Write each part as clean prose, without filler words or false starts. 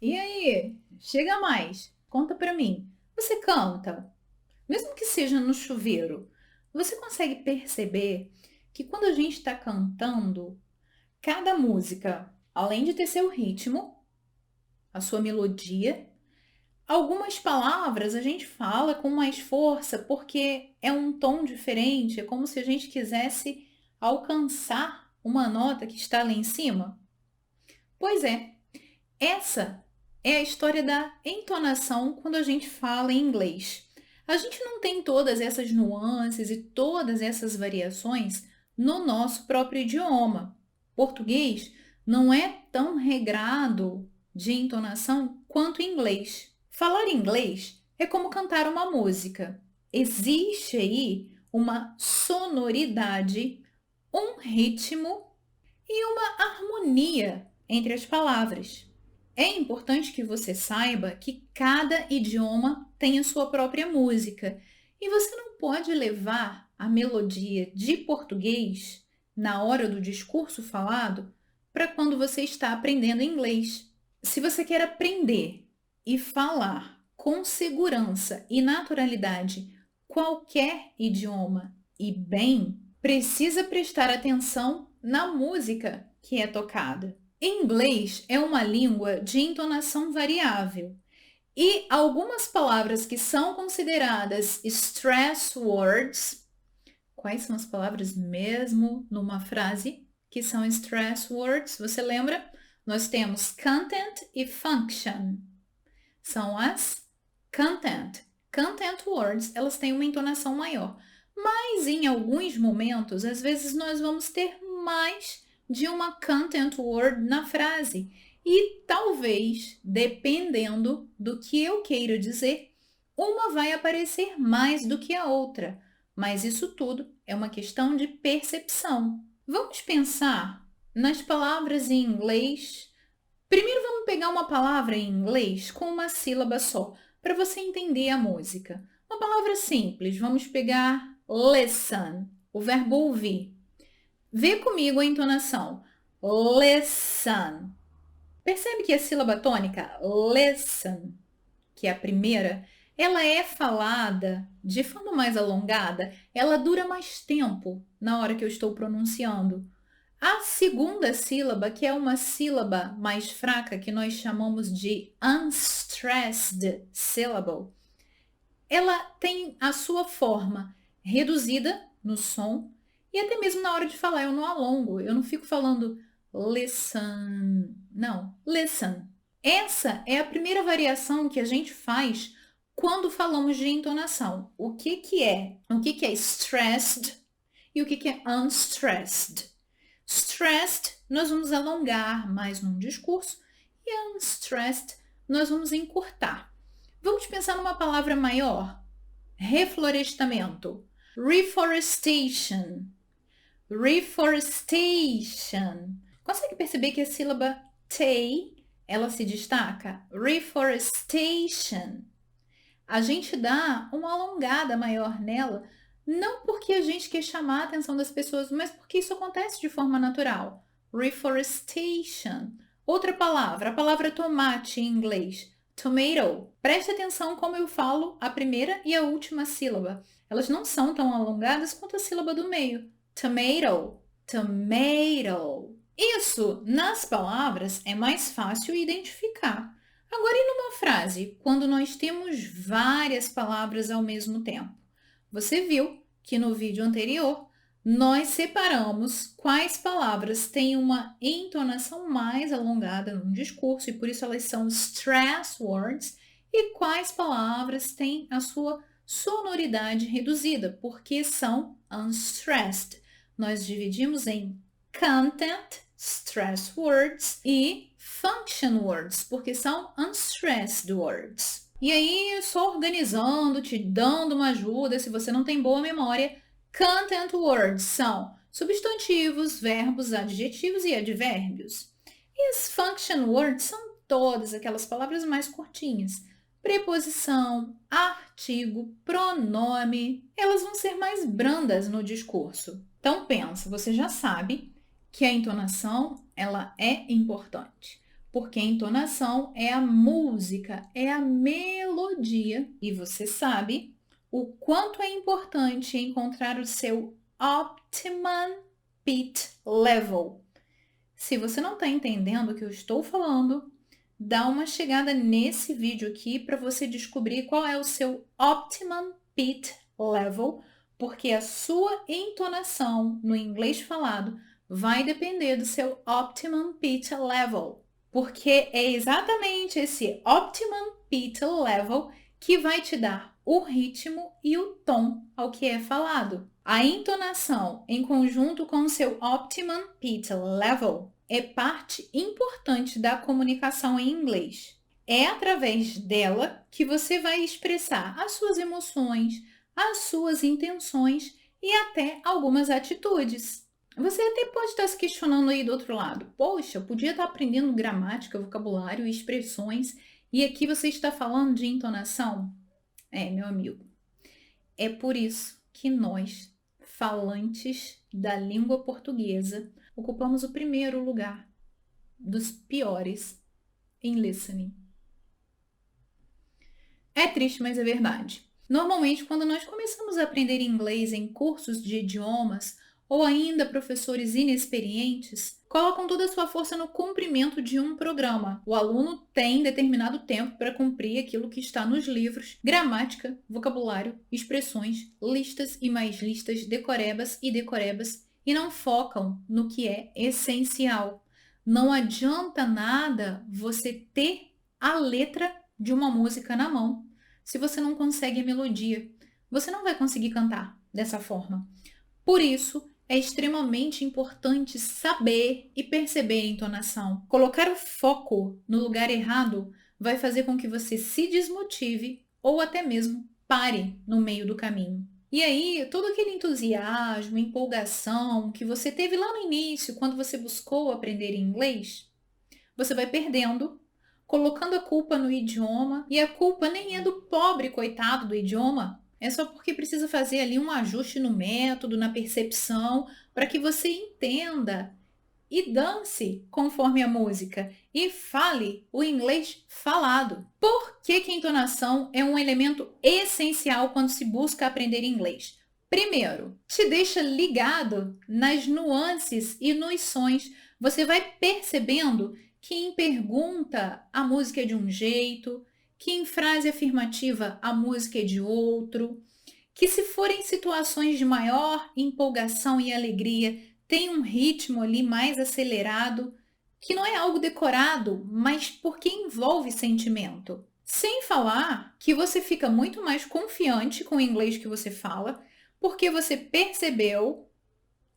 E aí, chega mais, conta pra mim. Você canta? Mesmo que seja no chuveiro, você consegue perceber que quando a gente está cantando, cada música, além de ter seu ritmo, a sua melodia, algumas palavras a gente fala com mais força porque é um tom diferente, é como se a gente quisesse alcançar uma nota que está lá em cima? Pois é, essa é a história da entonação quando a gente fala em inglês. A gente não tem todas essas nuances e todas essas variações no nosso próprio idioma. Português não é tão regrado de entonação quanto inglês. Falar inglês é como cantar uma música. Existe aí uma sonoridade, um ritmo e uma harmonia entre as palavras. É importante que você saiba que cada idioma tem a sua própria música e você não pode levar a melodia de português na hora do discurso falado para quando você está aprendendo inglês. Se você quer aprender e falar com segurança e naturalidade qualquer idioma e bem, precisa prestar atenção na música que é tocada. Inglês é uma língua de entonação variável e algumas palavras que são consideradas stress words, quais são as palavras mesmo numa frase que são stress words? Você lembra? Nós temos content e function. São as content. Content words, elas têm uma entonação maior. Mas em alguns momentos, às vezes nós vamos ter mais de uma content word na frase. E talvez, dependendo do que eu queira dizer, uma vai aparecer mais do que a outra. Mas isso tudo é uma questão de percepção. Vamos pensar nas palavras em inglês. Primeiro vamos pegar uma palavra em inglês com uma sílaba só, para você entender a música. Uma palavra simples, vamos pegar listen, o verbo ouvir. Vê comigo a entonação. Listen. Percebe que a sílaba tônica, listen, que é a primeira, ela é falada de forma mais alongada, ela dura mais tempo na hora que eu estou pronunciando. A segunda sílaba, que é uma sílaba mais fraca, que nós chamamos de unstressed syllable, ela tem a sua forma reduzida no som e até mesmo na hora de falar eu não alongo, eu não fico falando listen, não, listen. Essa é a primeira variação que a gente faz quando falamos de entonação. O que que é? O que que é stressed e o que que é unstressed? Stressed, nós vamos alongar mais num discurso e unstressed, nós vamos encurtar. Vamos pensar numa palavra maior. Reflorestamento. Reforestation. Reforestation. Consegue perceber que a sílaba T, ela se destaca? Reforestation. A gente dá uma alongada maior nela, não porque a gente quer chamar a atenção das pessoas, mas porque isso acontece de forma natural. Reforestation. Outra palavra, a palavra tomate em inglês. Tomato. Preste atenção como eu falo a primeira e a última sílaba. Elas não são tão alongadas quanto a sílaba do meio. Tomato. Tomato. Isso, nas palavras, é mais fácil identificar. Agora, e numa frase, quando nós temos várias palavras ao mesmo tempo? Você viu que no vídeo anterior nós separamos quais palavras têm uma entonação mais alongada no discurso e por isso elas são stress words e quais palavras têm a sua sonoridade reduzida, porque são unstressed. Nós dividimos em content, stress words, e function words, porque são unstressed words. E aí, só organizando, te dando uma ajuda, se você não tem boa memória, content words são substantivos, verbos, adjetivos e advérbios. E as function words são todas aquelas palavras mais curtinhas. Preposição, artigo, pronome, elas vão ser mais brandas no discurso. Então pensa, você já sabe que a entonação ela é importante. porque a entonação é a música, é a melodia. E você sabe o quanto é importante encontrar o seu optimum pitch level. Se você não está entendendo o que eu estou falando, dá uma chegada nesse vídeo aqui para você descobrir qual é o seu optimum pitch level, porque a sua entonação no inglês falado vai depender do seu optimum pitch level, porque é exatamente esse optimum pitch level que vai te dar o ritmo e o tom ao que é falado. A entonação, em conjunto com o seu optimum pitch level, é parte importante da comunicação em inglês. É através dela que você vai expressar as suas emoções, as suas intenções e até algumas atitudes. Você até pode estar se questionando aí do outro lado. Poxa, eu podia estar aprendendo gramática, vocabulário, expressões e aqui você está falando de entonação? Meu amigo, é por isso que nós, falantes da língua portuguesa, ocupamos o primeiro lugar dos piores em listening. É triste, mas é verdade. Normalmente, quando nós começamos a aprender inglês em cursos de idiomas, ou ainda professores inexperientes, colocam toda a sua força no cumprimento de um programa. O aluno tem determinado tempo para cumprir aquilo que está nos livros: gramática, vocabulário, expressões, listas e mais listas, decorebas e decorebas, e não focam no que é essencial. Não adianta nada você ter a letra de uma música na mão se você não consegue a melodia. Você não vai conseguir cantar dessa forma. Por isso, é extremamente importante saber e perceber a entonação. Colocar o foco no lugar errado vai fazer com que você se desmotive ou até mesmo pare no meio do caminho. E aí, todo aquele entusiasmo, empolgação que você teve lá no início, quando você buscou aprender inglês, você vai perdendo, colocando a culpa no idioma, e a culpa nem é do pobre coitado do idioma, é só porque precisa fazer ali um ajuste no método, na percepção, para que você entenda e dance conforme a música e fale o inglês falado. Por que que a entonação é um elemento essencial quando se busca aprender inglês? Primeiro, te deixa ligado nas nuances e nos sons. Você vai percebendo que em pergunta a música é de um jeito, que em frase afirmativa a música é de outro, que se forem situações de maior empolgação e alegria, tem um ritmo ali mais acelerado, que não é algo decorado, mas porque envolve sentimento. Sem falar que você fica muito mais confiante com o inglês que você fala, porque você percebeu,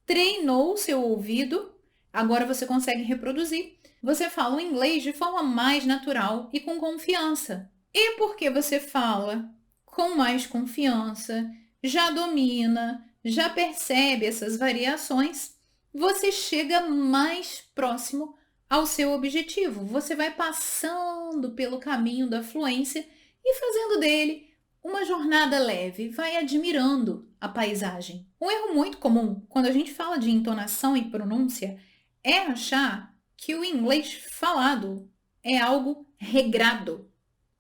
treinou o seu ouvido, agora você consegue reproduzir. Você fala o inglês de forma mais natural e com confiança. E porque você fala com mais confiança, já domina, já percebe essas variações, você chega mais próximo ao seu objetivo. Você vai passando pelo caminho da fluência e fazendo dele uma jornada leve, vai admirando a paisagem. Um erro muito comum quando a gente fala de entonação e pronúncia é achar que o inglês falado é algo regrado.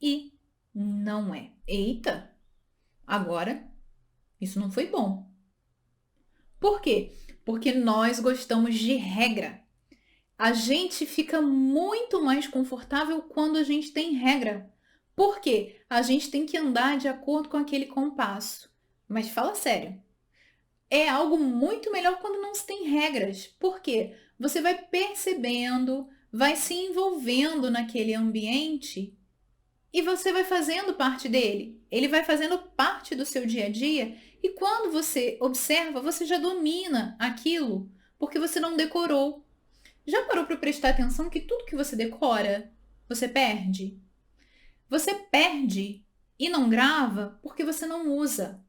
E não é. Eita! Agora, isso não foi bom. Por quê? Porque nós gostamos de regra. A gente fica muito mais confortável quando a gente tem regra. Por quê? A gente tem que andar de acordo com aquele compasso. Mas fala sério. É algo muito melhor quando não se tem regras. Por quê? Você vai percebendo, vai se envolvendo naquele ambiente e você vai fazendo parte dele. Ele vai fazendo parte do seu dia a dia e quando você observa, você já domina aquilo porque você não decorou. Já parou para prestar atenção que tudo que você decora, você perde? Você perde e não grava porque você não usa.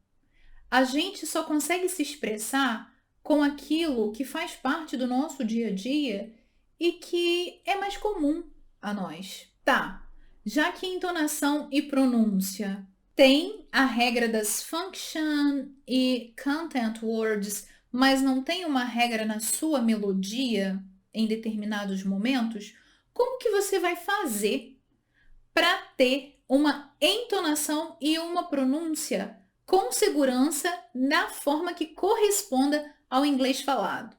A gente só consegue se expressar com aquilo que faz parte do nosso dia a dia e que é mais comum a nós. Tá, já que entonação e pronúncia tem a regra das function e content words, mas não tem uma regra na sua melodia em determinados momentos, como que você vai fazer para ter uma entonação e uma pronúncia com segurança na forma que corresponda ao inglês falado.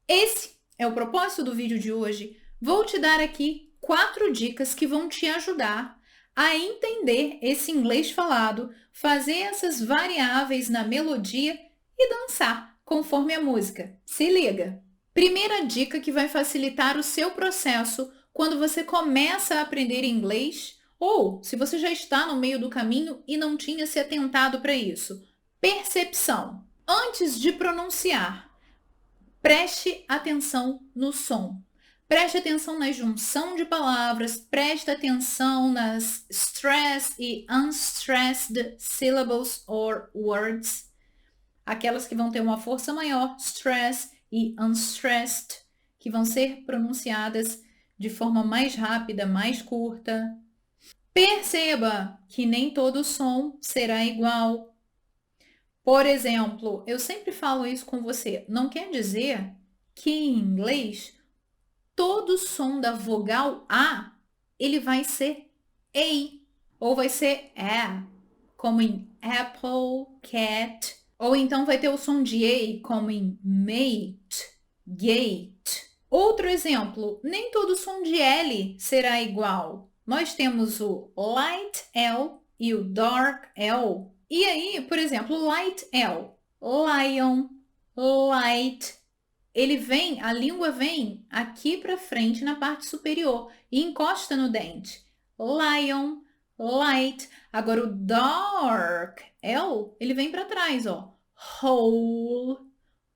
Esse é o propósito do vídeo de hoje. Vou te dar aqui 4 dicas que vão te ajudar a entender esse inglês falado, fazer essas variáveis na melodia e dançar conforme a música. Se liga! Primeira dica que vai facilitar o seu processo quando você começa a aprender inglês ou se você já está no meio do caminho e não tinha se atentado para isso. Percepção. Antes de pronunciar, preste atenção no som. Preste atenção na junção de palavras, preste atenção nas stressed e unstressed syllables or words. Aquelas que vão ter uma força maior, stress, e unstressed, que vão ser pronunciadas de forma mais rápida, mais curta. Perceba que nem todo som será igual. Por exemplo, eu sempre falo isso com você, não quer dizer que em inglês todo som da vogal A ele vai ser A ou vai ser A, como em apple, cat, ou então vai ter o som de A, como em mate, gate. Outro exemplo, nem todo som de L será igual. Nós temos o light L e o dark L. E aí, por exemplo, light L, lion, light, a língua vem aqui para frente na parte superior e encosta no dente. Lion, light. Agora o dark L, ele vem para trás, ó. Whole,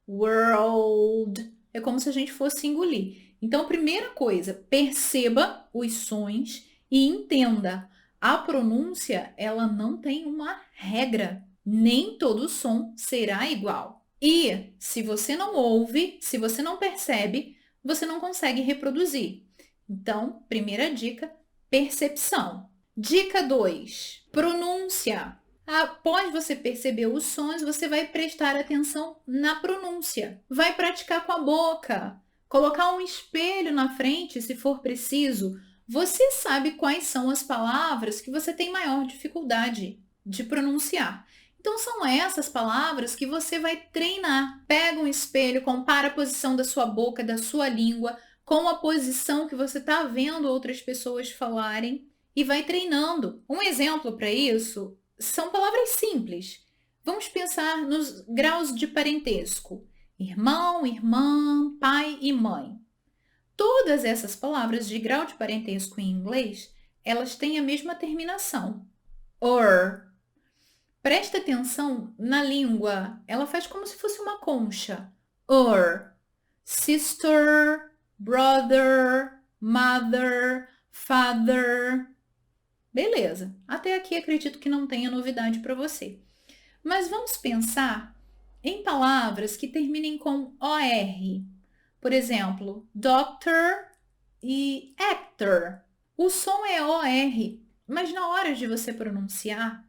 world. É como se a gente fosse engolir. Então, primeira coisa, perceba os sons e entenda. A pronúncia, ela não tem uma regra. Nem todo som será igual. E se você não ouve, se você não percebe, você não consegue reproduzir. Então, primeira dica, percepção. Dica 2, pronúncia. Após você perceber os sons, você vai prestar atenção na pronúncia. Vai praticar com a boca, colocar um espelho na frente, se for preciso. Você sabe quais são as palavras que você tem maior dificuldade de pronunciar. Então, são essas palavras que você vai treinar. Pega um espelho, compara a posição da sua boca, da sua língua, com a posição que você está vendo outras pessoas falarem e vai treinando. Um exemplo para isso são palavras simples. Vamos pensar nos graus de parentesco. Irmão, irmã, pai e mãe. Todas essas palavras de grau de parentesco em inglês, elas têm a mesma terminação. Or. Presta atenção na língua. Ela faz como se fosse uma concha. Or. Sister, brother, mother, father. Beleza. Até aqui acredito que não tenha novidade para você. Mas vamos pensar em palavras que terminem com OR. Por exemplo, doctor e actor. O som é OR, mas na hora de você pronunciar,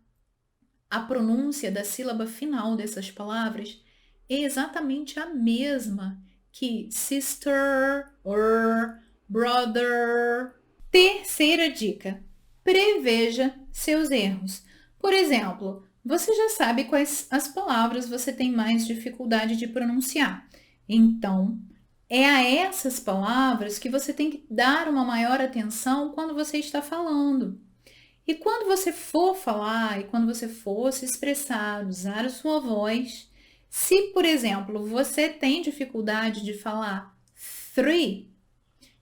a pronúncia da sílaba final dessas palavras é exatamente a mesma que sister, or, brother. Terceira dica, preveja seus erros. Por exemplo, você já sabe quais as palavras você tem mais dificuldade de pronunciar. Então, é a essas palavras que você tem que dar uma maior atenção quando você está falando. E quando você for falar e quando você for se expressar, usar a sua voz, se, por exemplo, você tem dificuldade de falar three,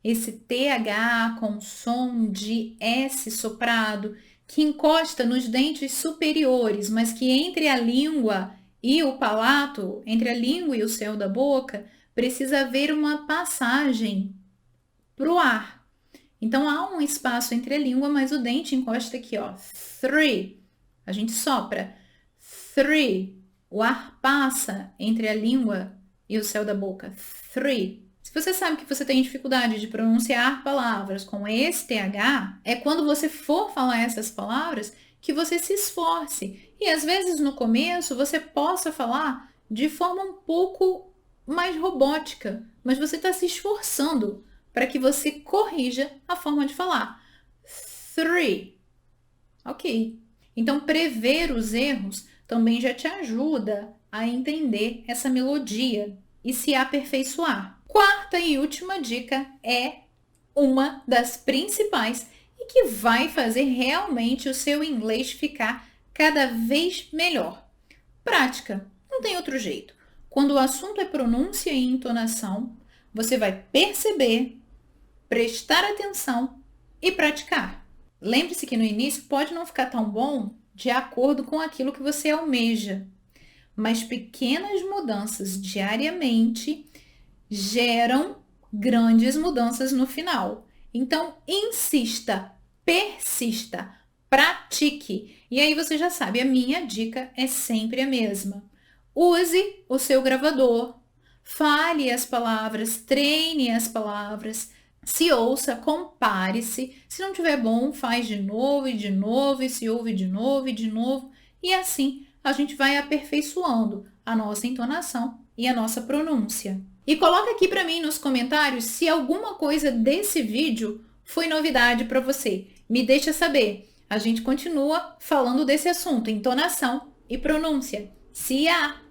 esse TH com som de S soprado, que encosta nos dentes superiores, mas que entre a língua e o palato, entre a língua e o céu da boca, precisa haver uma passagem para o ar. Então, há um espaço entre a língua, mas o dente encosta aqui, ó. Three. A gente sopra. Three. O ar passa entre a língua e o céu da boca. Three. Se você sabe que você tem dificuldade de pronunciar palavras com esse TH, é quando você for falar essas palavras que você se esforce. E às vezes no começo você possa falar de forma um pouco mais robótica, mas você está se esforçando para que você corrija a forma de falar. 3. Ok. Então, prever os erros também já te ajuda a entender essa melodia e se aperfeiçoar. Quarta e última dica é uma das principais e que vai fazer realmente o seu inglês ficar cada vez melhor. Prática. Não tem outro jeito. Quando o assunto é pronúncia e entonação, você vai perceber, prestar atenção e praticar. Lembre-se que no início pode não ficar tão bom de acordo com aquilo que você almeja, mas pequenas mudanças diariamente geram grandes mudanças no final. Então, insista, persista, pratique. E aí você já sabe, a minha dica é sempre a mesma. Use o seu gravador, fale as palavras, treine as palavras, se ouça, compare-se. Se não tiver bom, faz de novo e de novo, e se ouve de novo e de novo. E assim a gente vai aperfeiçoando a nossa entonação e a nossa pronúncia. E coloca aqui para mim nos comentários se alguma coisa desse vídeo foi novidade para você. Me deixa saber. A gente continua falando desse assunto, entonação e pronúncia. See ya!